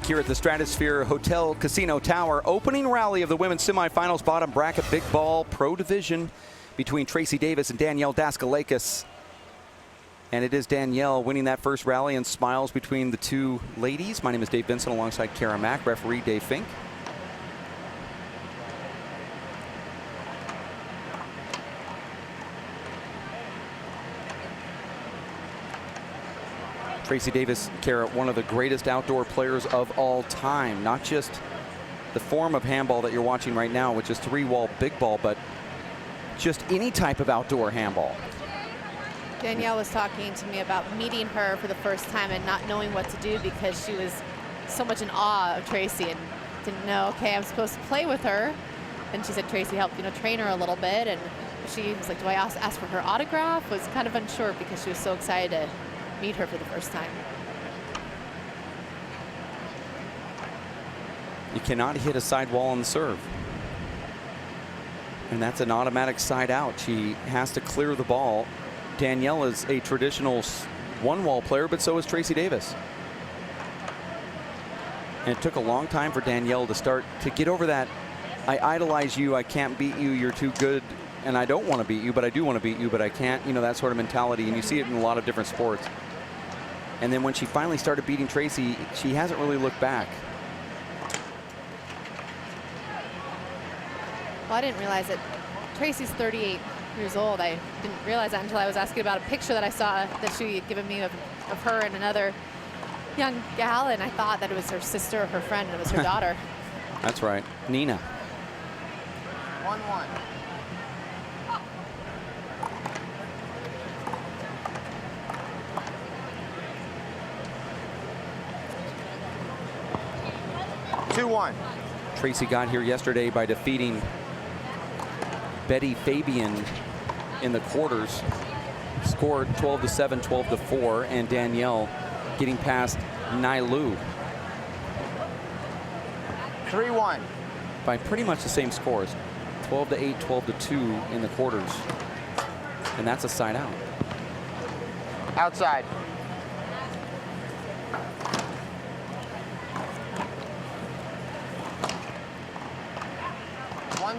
Back here at the Stratosphere Hotel Casino Tower, opening rally of the women's semifinals bottom bracket big ball pro division between Tracy Davis and Danielle Daskalakis. And it is Danielle winning that first rally, and smiles between the two ladies. My name is Dave Vincent alongside Kara Mack, referee Dave Fink. Tracy Davis, Kara, one of the greatest outdoor players of all time. Not just the form of handball that you're watching right now, which is three-wall big ball, but just any type of outdoor handball. Danielle was talking to me about meeting her for the first time and not knowing what to do because she was so much in awe of Tracy and didn't know, okay, I'm supposed to play with her. And she said Tracy helped, train her a little bit. And she was like, do I ask for her autograph? Was kind of unsure because she was so excited to meet her for the first time. You cannot hit a sidewall on the serve. And that's an automatic side out. She has to clear the ball. Danielle is a traditional one-wall player, but so is Tracy Davis. And it took a long time for Danielle to get over that, I idolize you, I can't beat you, you're too good, and I don't want to beat you, but I do want to beat you, but I can't, that sort of mentality. And you see it in a lot of different sports. And then when she finally started beating Tracy, she hasn't really looked back. Well, I didn't realize that Tracy's 38 years old. I didn't realize that until I was asking about a picture that I saw that she had given me of her and another young gal, and I thought that it was her sister or her friend, and it was her daughter. That's right, Nina. 1-1. Tracy got here yesterday by defeating Betty Fabian in the quarters. Scored 12-7, 12-4, and Danielle getting past Nailu. 3-1. By pretty much the same scores. 12-8, 12-2 in the quarters. And that's a side out. Outside.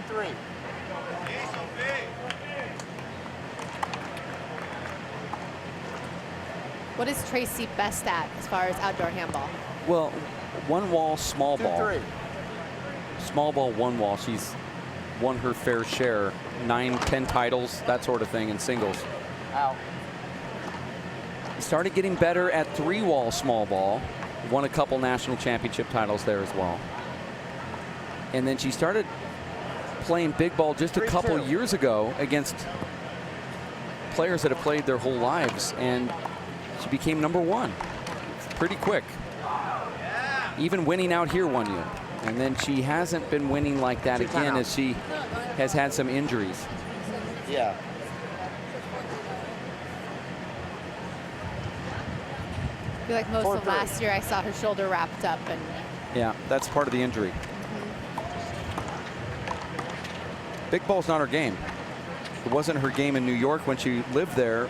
Three. What is Tracy best at as far as outdoor handball? Well, one wall, small ball. 2-3. Small ball, one wall. She's won her fair share. 9, 10 titles, that sort of thing in singles. Out. Started getting better at three-wall small ball. Won a couple national championship titles there as well. And then she started playing big ball just a couple years ago against players that have played their whole lives, and she became #1 pretty quick. Even winning out here one year, and then she hasn't been winning like that again as she has had some injuries. Yeah. I feel like most of last year I saw her shoulder wrapped up, and yeah, that's part of the injury. Big ball's not her game. It wasn't her game in New York when she lived there.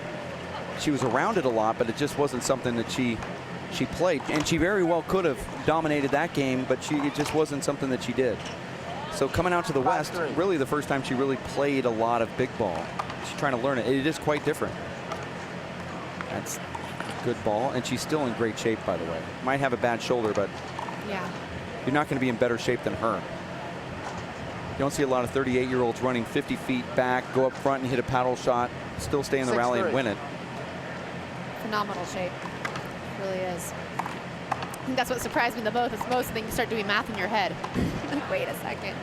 She was around it a lot, but it just wasn't something that she played. And she very well could have dominated that game, but it just wasn't something that she did. So coming out to the West, really the first time she really played a lot of big ball. She's trying to learn it. It is quite different. That's good ball, and she's still in great shape, by the way. Might have a bad shoulder, but yeah, you're not going to be in better shape than her. You don't see a lot of 38-year-olds running 50 feet back, go up front and hit a paddle shot, still stay in the rally and win it. Phenomenal shape, really is. I think that's what surprised me the most. Is most things you start doing math in your head. Like, wait a second,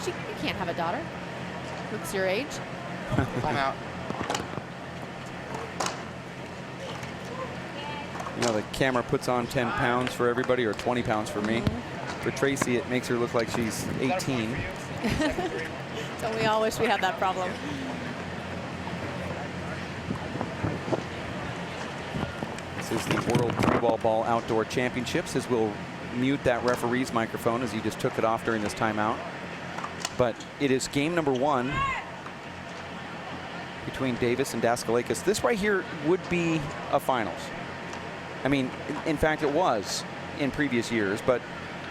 you can't have a daughter. Looks your age. I'm out. The camera puts on 10 pounds for everybody, or 20 pounds for me. For Tracy, it makes her look like she's 18. So we all wish we had that problem. This is the World Three-Ball Ball Outdoor Championships, as we'll mute that referee's microphone as he just took it off during this timeout. But it is game #1 between Davis and Daskalakis. This right here would be a finals. I mean, in fact, it was. in previous years, but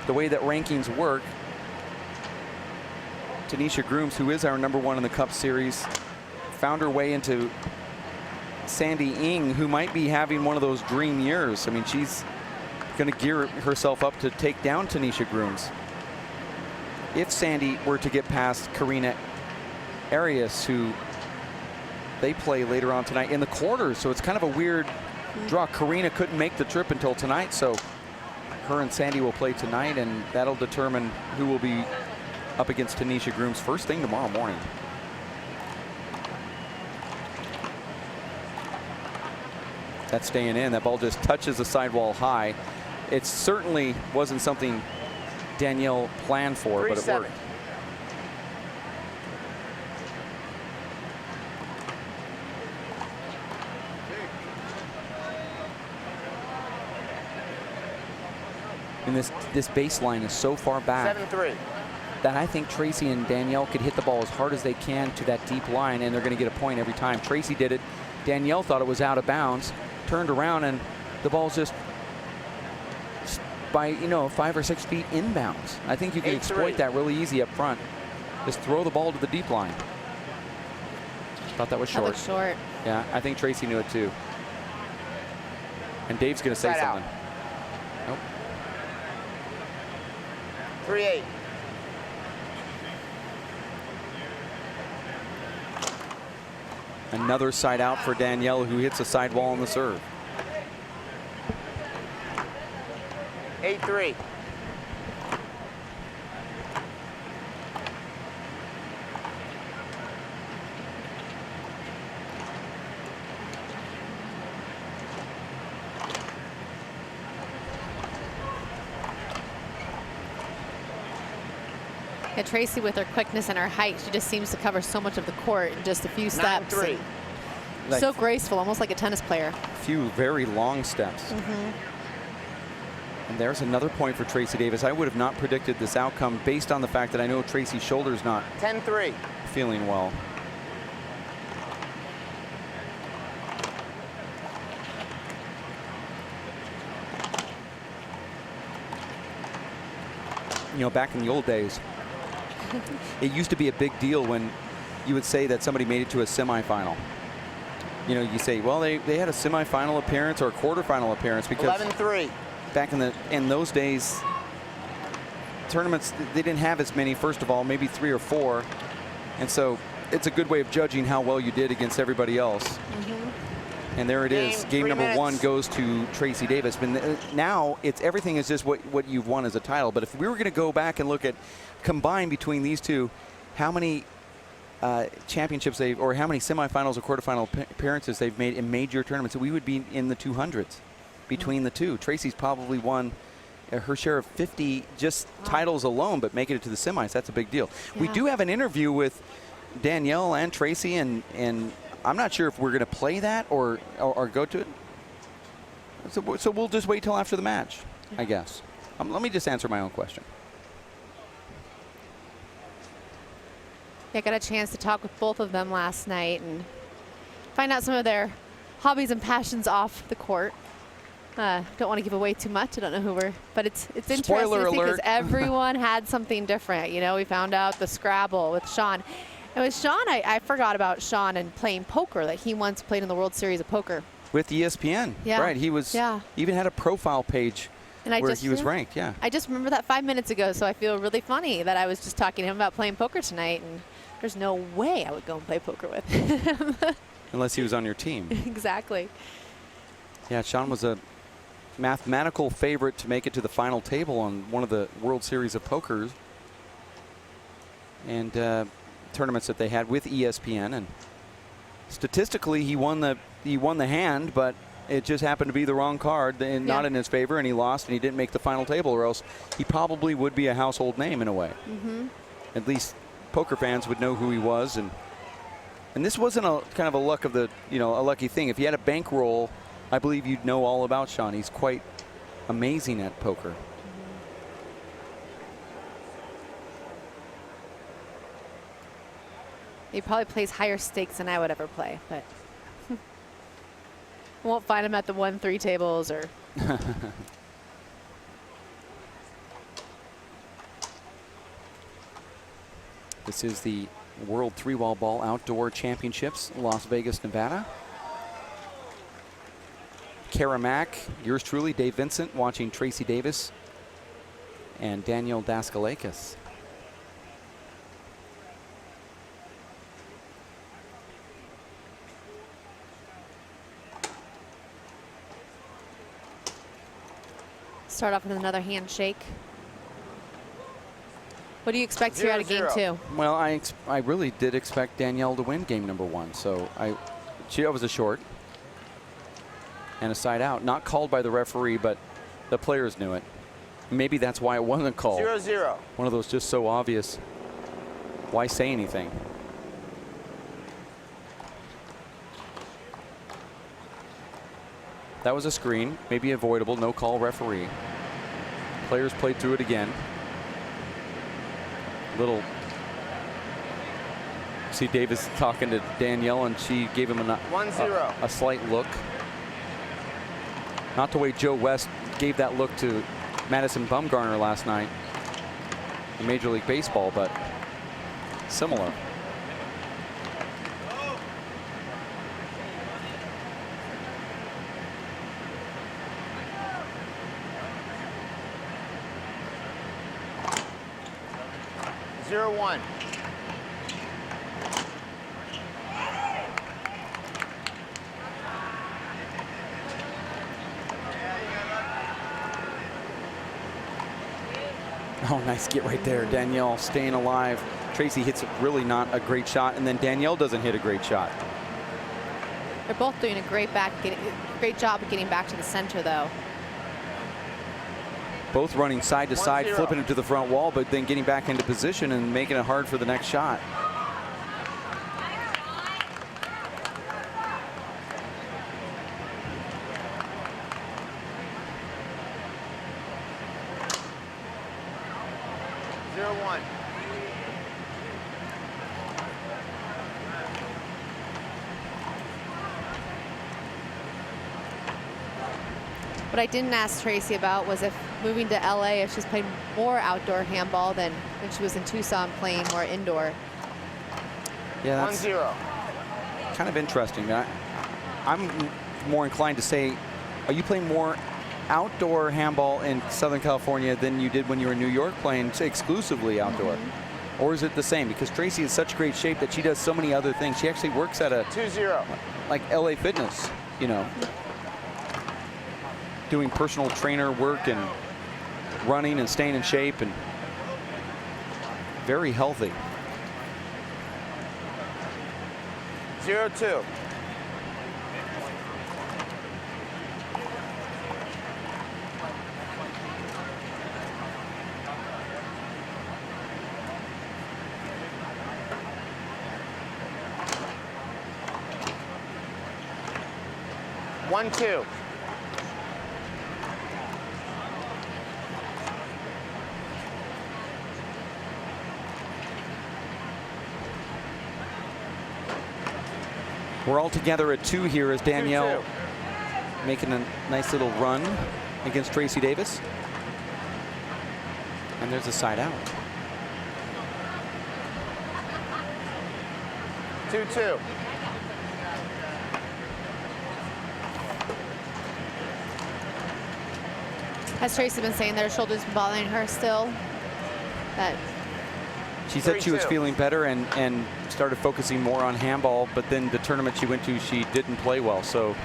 the way that rankings work, Tanisha Grooms, who is our #1 in the Cup Series, found her way into Sandy Ng, who might be having one of those dream years. I mean, she's going to gear herself up to take down Tanisha Grooms. If Sandy were to get past Karina Arias, who they play later on tonight in the quarters, so it's kind of a weird draw. Karina couldn't make the trip until tonight, so her and Sandy will play tonight, and that'll determine who will be up against Tanisha Grooms first thing tomorrow morning. That's staying in. That ball just touches the sidewall high. It certainly wasn't something Danielle planned for, but it worked. And this baseline is so far back 7-3. that I think Tracy and Danielle could hit the ball as hard as they can to that deep line, and they're going to get a point every time. Tracy did it. Danielle thought it was out of bounds, turned around, and the ball's just by 5 or 6 feet inbounds. I think you can exploit that really easy up front. Just throw the ball to the deep line. Thought that was short. That was short. Yeah, I think Tracy knew it too. And Dave's going to say Side out. something. Nope. 3-8. Another side out for Danielle, who hits a sidewall on the serve. 8-3. Yeah, Tracy, with her quickness and her height, she just seems to cover so much of the court in just a few steps. 9-3. Like so graceful, almost like a tennis player. a few very long steps. And there's another point for Tracy Davis. I would have not predicted this outcome based on the fact that I know Tracy's shoulder's not 10-3. feeling well. Back in the old days, it used to be a big deal when you would say that somebody made it to a semifinal. You say, well, they had a semifinal appearance or a quarterfinal appearance, because 11-3. back in those days, tournaments, they didn't have as many. First of all, maybe 3 or 4, and so it's a good way of judging how well you did against everybody else. And there it is. Game number 1 goes to Tracy Davis. But now everything is just what you've won as a title. But if we were going to go back and look at combined between these two, how many championships or how many semifinals or quarterfinal appearances they've made in major tournaments, we would be in the 200s between the two. Tracy's probably won her share of 50 just titles alone, but making it to the semis, that's a big deal. Yeah. We do have an interview with Danielle and Tracy, and I'm not sure if we're going to play that or go to it. So we'll just wait till after the match, I guess. Let me just answer my own question. Yeah, I got a chance to talk with both of them last night and find out some of their hobbies and passions off the court. Don't want to give away too much. I don't know who but it's interesting Spoiler to see because alert. everyone had something different. We found out the Scrabble with Sean. And with Sean, I forgot about Sean and playing poker, that he once played in the World Series of Poker. With ESPN. Yeah. Right. He was even had a profile page where he was ranked. Yeah. I just remember that 5 minutes ago, so I feel really funny that I was just talking to him about playing poker tonight, and there's no way I would go and play poker with him. Unless he was on your team. Exactly. Yeah, Sean was a mathematical favorite to make it to the final table on one of the World Series of Pokers and tournaments that they had with ESPN, and statistically he won the hand, but it just happened to be the wrong card and not in his favor, and he lost, and he didn't make the final table, or else he probably would be a household name in a way. At least poker fans would know who he was, and this wasn't a kind of a luck of the a lucky thing. If he had a bankroll, I believe you'd know all about Sean. He's quite amazing at poker. He probably plays higher stakes than I would ever play, but won't find him at the 1-3 tables or. This is the World 3-Wall Ball Outdoor Championships, Las Vegas, Nevada. Kara Mack, yours truly, Dave Vincent, watching Tracy Davis and Danielle Daskalakis. Start off with another handshake. What do you expect here out of game 2? Well, I really did expect Danielle to win game number 1. So that was a short and a side out. Not called by the referee, but the players knew it. Maybe that's why it wasn't called. 0-0. One of those just so obvious. Why say anything? That was a screen, maybe avoidable, no call, referee. Players played through it again. See Davis talking to Danielle, and she gave him a slight look. Not the way Joe West gave that look to Madison Bumgarner last night in Major League Baseball, but similar. One. Oh, nice get right there. Danielle staying alive. Tracy hits really not a great shot, and then Danielle doesn't hit a great shot. They're both doing a great job of getting back to the center, though. Both running side to side, flipping it to the front wall, but then getting back into position and making it hard for the next shot. What I didn't ask Tracy about was if moving to LA, if she's played more outdoor handball than when she was in Tucson playing more indoor. Yeah, that's 1-0. kind of interesting. I'm more inclined to say, are you playing more outdoor handball in Southern California than you did when you were in New York playing exclusively outdoor? Or is it the same? Because Tracy is such great shape that she does so many other things. She actually works at a 2-0. like LA Fitness, you know, doing personal trainer work and running and staying in shape and very healthy. 0-2. One, two. We're all together at 2 here as Danielle making a nice little run against Tracy Davis. And there's a side out. 2-2. Has Tracy been saying that her shoulder's been bothering her still? That she said she was feeling better and started focusing more on handball, but then the tournament she went to, she didn't play well. So,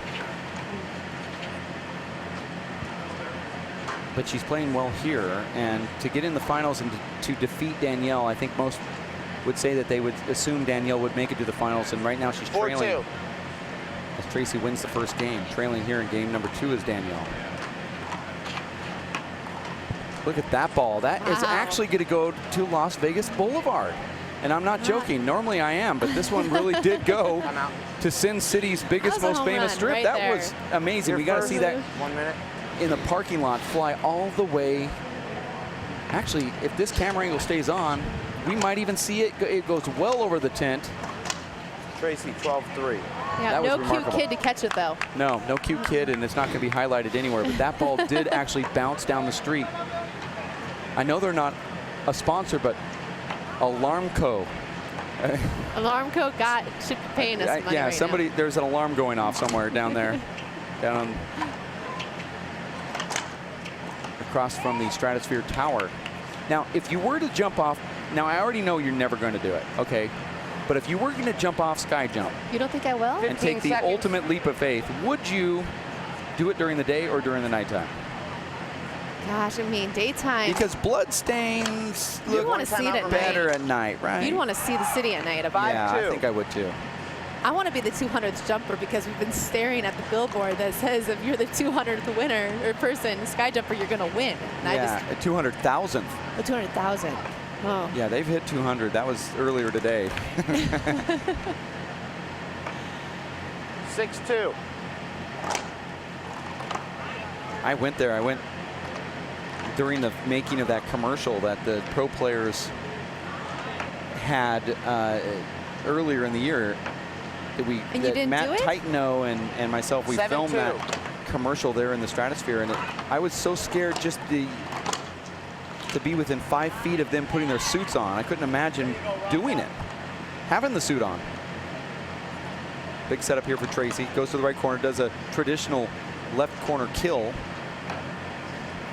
but she's playing well here, and to get in the finals and to defeat Danielle, I think most would say that they would assume Danielle would make it to the finals, and right now she's trailing. 4-2. As Tracy wins the first game, trailing here in game number 2 is Danielle. Look at that ball. That is actually going to go to Las Vegas Boulevard. And I'm not joking. Normally I am, but this one really did go to Sin City's biggest, most famous strip. Right that there. was amazing. We got to see that 1 minute. in the parking lot fly all the way. Actually, if this camera angle stays on, we might even see it. It goes well over the tent. Tracy, 12-3. Yeah, no cute kid to catch it, though. No cute kid, and it's not going to be highlighted anywhere. But that ball did actually bounce down the street. I know they're not a sponsor, but Alarmco. Alarmco should be paying us money Yeah, right somebody, now. there's an alarm going off somewhere down there. Down across from the Stratosphere Tower. Now, if you were to jump off, now I already know you're never going to do it, okay? But if you were going to jump off sky jump You don't think I will? and take 15 the seconds. ultimate leap of faith, would you do it during the day or during the nighttime? Gosh, I mean, daytime. Because bloodstains You'd look want to see it at better night. at night, right? You'd want to see the city at night. Yeah, I 5-2. think I would too. I want to be the 200th jumper because we've been staring at the billboard that says if you're the 200th winner or person, sky jumper, you're going to win. And Yeah, at 200,000th. the 200,000. Oh. Yeah, they've hit 200. That was earlier today. 6-2. I went there. I went during the making of that commercial that the pro players had earlier in the year. And you that didn't Matt do it? Titano and myself, we 7-2. filmed that commercial there in the Stratosphere, and I was so scared just to be within 5 feet of them putting their suits on. I couldn't imagine doing it, having the suit on. Big setup here for Tracy. Goes to the right corner, does a traditional left corner kill.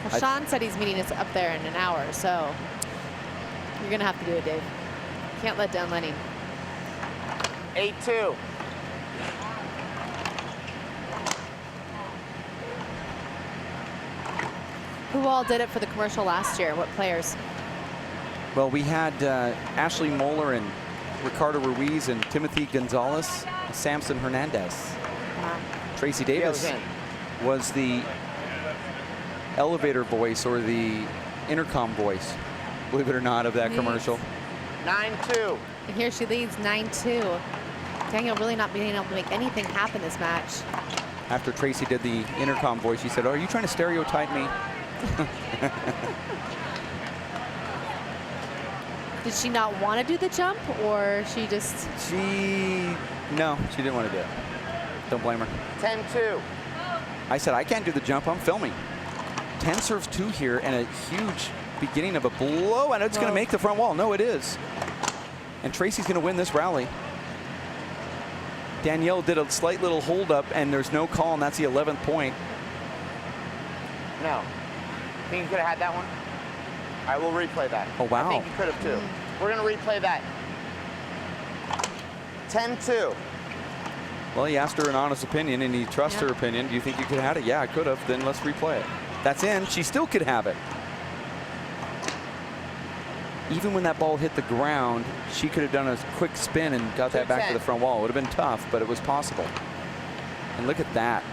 Well, Sean said he's meeting us up there in an hour, so you're going to have to do it, Dave. Can't let down Lenny. 8-2. Who all did it for the commercial last year? What players? Well, we had Ashley Moeller and Ricardo Ruiz and Timothy Gonzalez, Samson Hernandez. Wow. Tracy Yeah, Davis was the elevator voice or the intercom voice, believe it or not, of that Neat. commercial. 9-2. And here she leads 9-2. Daniel really not being able to make anything happen this match. After Tracy did the intercom voice, she said, "Oh, are you trying to stereotype me?" Did she not want to do the jump, or she just... No, she didn't want to do it. Don't blame her. 10-2. I said, I can't do the jump, I'm filming. 10 serves 2 here, and a huge beginning of a blow, and it's going to make the front wall. No, it is. And Tracy's going to win this rally. Danielle did a slight little hold up, and there's no call, and that's the 11th point. No. Think you could have had that one? I will replay that. Oh, wow. I think you could have too. We're going to replay that. 10-2. Well, he asked her an honest opinion, and he trusts her opinion. Do you think you could have had it? Yeah, I could have. Then let's replay it. That's in. She still could have it. Even when that ball hit the ground, she could have done a quick spin and got that back to the front wall. It would have been tough, but it was possible. And look at that.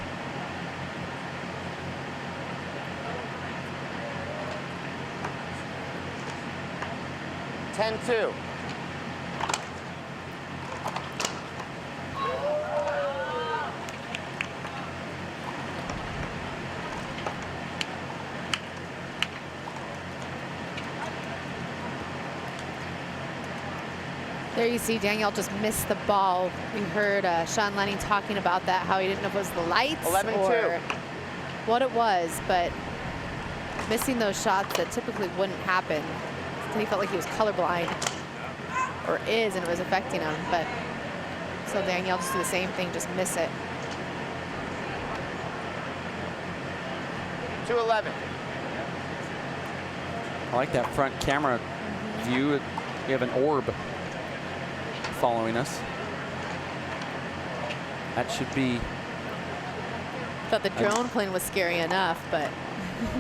$10-2. There you see Danielle just missed the ball. We heard Sean Lenny talking about that, how he didn't know if it was the lights 11-2. or what it was, but missing those shots that typically wouldn't happen. He felt like he was colorblind, or is, and it was affecting him. But so Danielle just do the same thing, just miss it. 2-11. I like that front camera view. We have an orb following us. That should be... Thought the drone plane was scary enough, but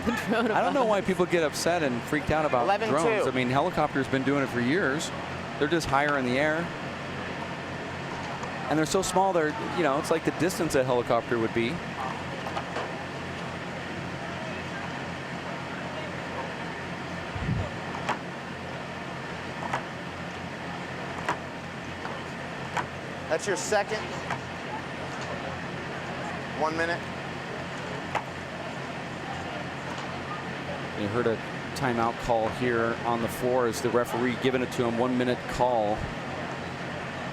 the drone I don't know above. why people get upset and freaked out about 11-2. drones. I mean, helicopters been doing it for years. They're just higher in the air. And they're so small, they're, you know, it's like the distance a helicopter would be. That's your second. 1 minute. You heard a timeout call here on the floor as the referee giving it to him. 1 minute call.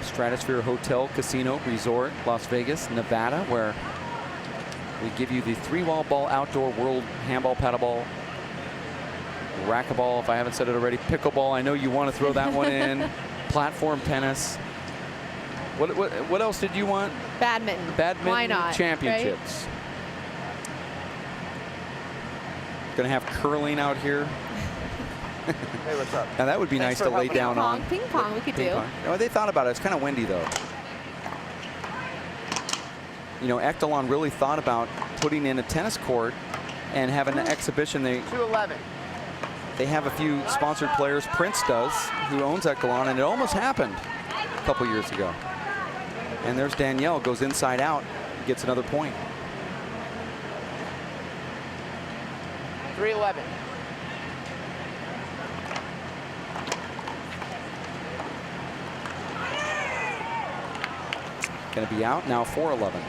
Stratosphere Hotel, Casino, Resort, Las Vegas, Nevada, where we give you the 3-wall ball outdoor World Handball Paddleball racquetball, if I haven't said it already, pickleball. I know you want to throw that one in. Platform tennis. What else did you want? Badminton. Badminton Why not, championships. Going to have curling out here. Hey, what's up? Now that would be Thanks nice for to lay helping down out. on. Ping pong we could Ping do. pong. No, they thought about it. It's kind of windy though. You know, Echelon really thought about putting in a tennis court and having an exhibition. 211. They have a few sponsored players. Prince does, who owns Echelon, and it almost happened a couple years ago. And there's Danielle, goes inside out, gets another point. 311. Going to be out now. 411.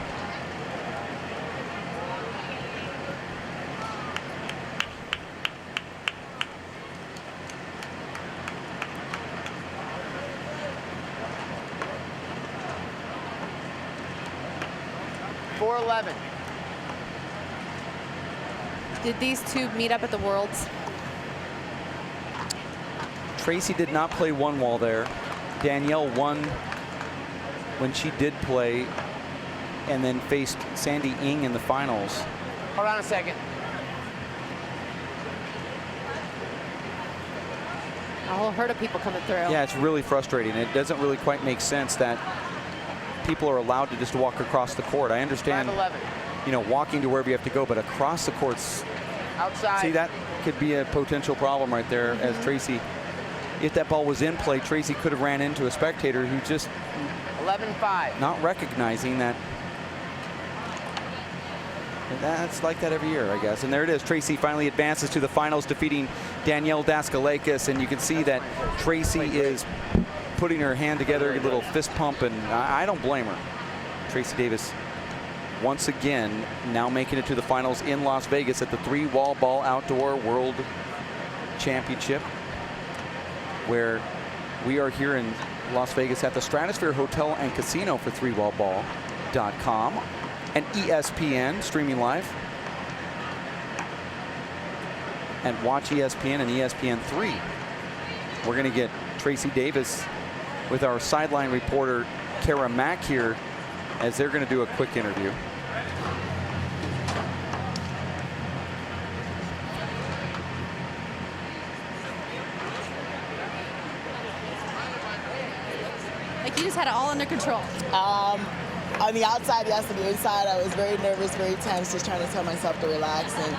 Did these two meet up at the Worlds? Tracy did not play one wall there. Danielle won when she did play, and then faced Sandy Ng in the finals. Hold on a second. A whole herd of people coming through. Yeah, it's really frustrating. It doesn't really quite make sense that people are allowed to just walk across the court. I understand, 511. you know, walking to wherever you have to go, but across the courts, Outside. see, that could be a potential problem right there. As Tracy, if that ball was in play, Tracy could have ran into a spectator who just 11-5. not recognizing that. That's like that every year, I guess. And there it is. Tracy finally advances to the finals, defeating Danielle Daskalakis. And you can see that Tracy is putting her hand together, a little fist pump, and I don't blame her. Tracy Davis, once again, now making it to the finals in Las Vegas at the three-wall ball outdoor world championship, where we are here in Las Vegas at the Stratosphere Hotel and Casino for thruwallball.com and ESPN streaming live. And watch ESPN and ESPN3. We're going to get Tracy Davis with our sideline reporter Kara Mack here as they're going to do a quick interview. Like you just had it all under control. On the outside, yes, on the inside, I was very nervous, very tense, just trying to tell myself to relax and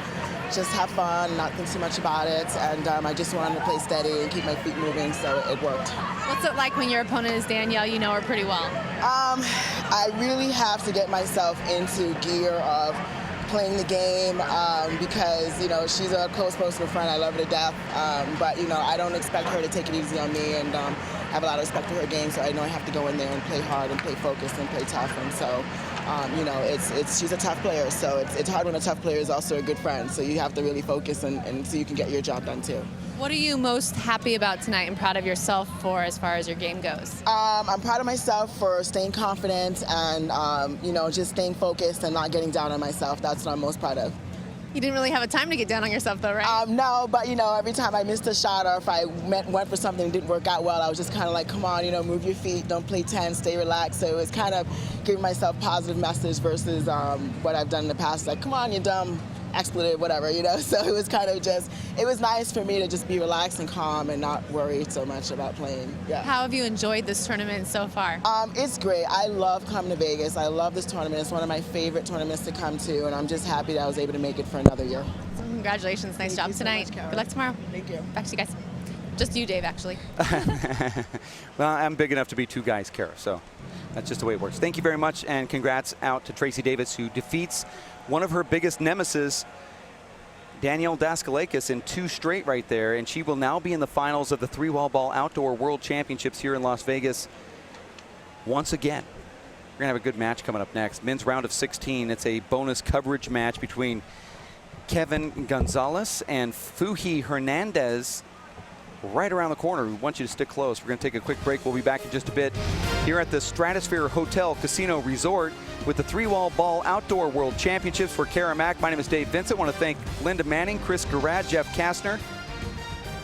just have fun, not think too much about it. And I just wanted to play steady and keep my feet moving, so it worked. What's it like when your opponent is Danielle? You know her pretty well. I really have to get myself into gear of playing the game because, you know, she's a close personal friend. I love her to death. But, you know, I don't expect her to take it easy on me, and I have a lot of respect for her game, so I know I have to go in there and play hard and play focused and play tough. And so, you know, she's a tough player, so it's hard when a tough player is also a good friend. So you have to really focus and so you can get your job done too. What are you most happy about tonight and proud of yourself for as far as your game goes? I'm proud of myself for staying confident and, you know, just staying focused and not getting down on myself. That's what I'm most proud of. You didn't really have a time to get down on yourself though, right? No, but, you know, every time I missed a shot or if I went for something that didn't work out well, I was just kind of like, come on, you know, move your feet, don't play tense, stay relaxed. So it was kind of giving myself positive message versus what I've done in the past, like, come on, you dumb expletive, whatever, you know. So it was kind of just, it was nice for me to just be relaxed and calm and not worry so much about playing. Yeah. How have you enjoyed this tournament so far? It's great. I love coming to Vegas. I love this tournament. It's one of my favorite tournaments to come to, and I'm just happy that I was able to make it for another year. Congratulations. Nice job you so tonight. much, Kara. Good luck tomorrow. Thank you. Back to you guys. Just you, Dave, actually. Well, I'm big enough to be two guys, Kara, so that's just the way it works. Thank you very much, and congrats out to Tracy Davis, who defeats one of her biggest nemesis, Danielle Daskalakis, in 2 straight right there, and she will now be in the finals of the three-wall ball outdoor world championships here in Las Vegas once again. We're going to have a good match coming up next. Men's round of 16. It's a bonus coverage match between Kevin Gonzalez and Fuhi Hernandez right around the corner. We want you to stick close. We're going to take a quick break. We'll be back in just a bit here at the Stratosphere Hotel Casino Resort with the three-wall ball outdoor world championships for Kara Mack. My name is Dave Vincent. I want to thank Linda Manning, Chris Garrad, Jeff Kastner,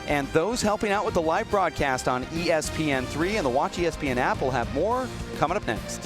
And those helping out with the live broadcast on ESPN3 and the Watch ESPN app will have more coming up next.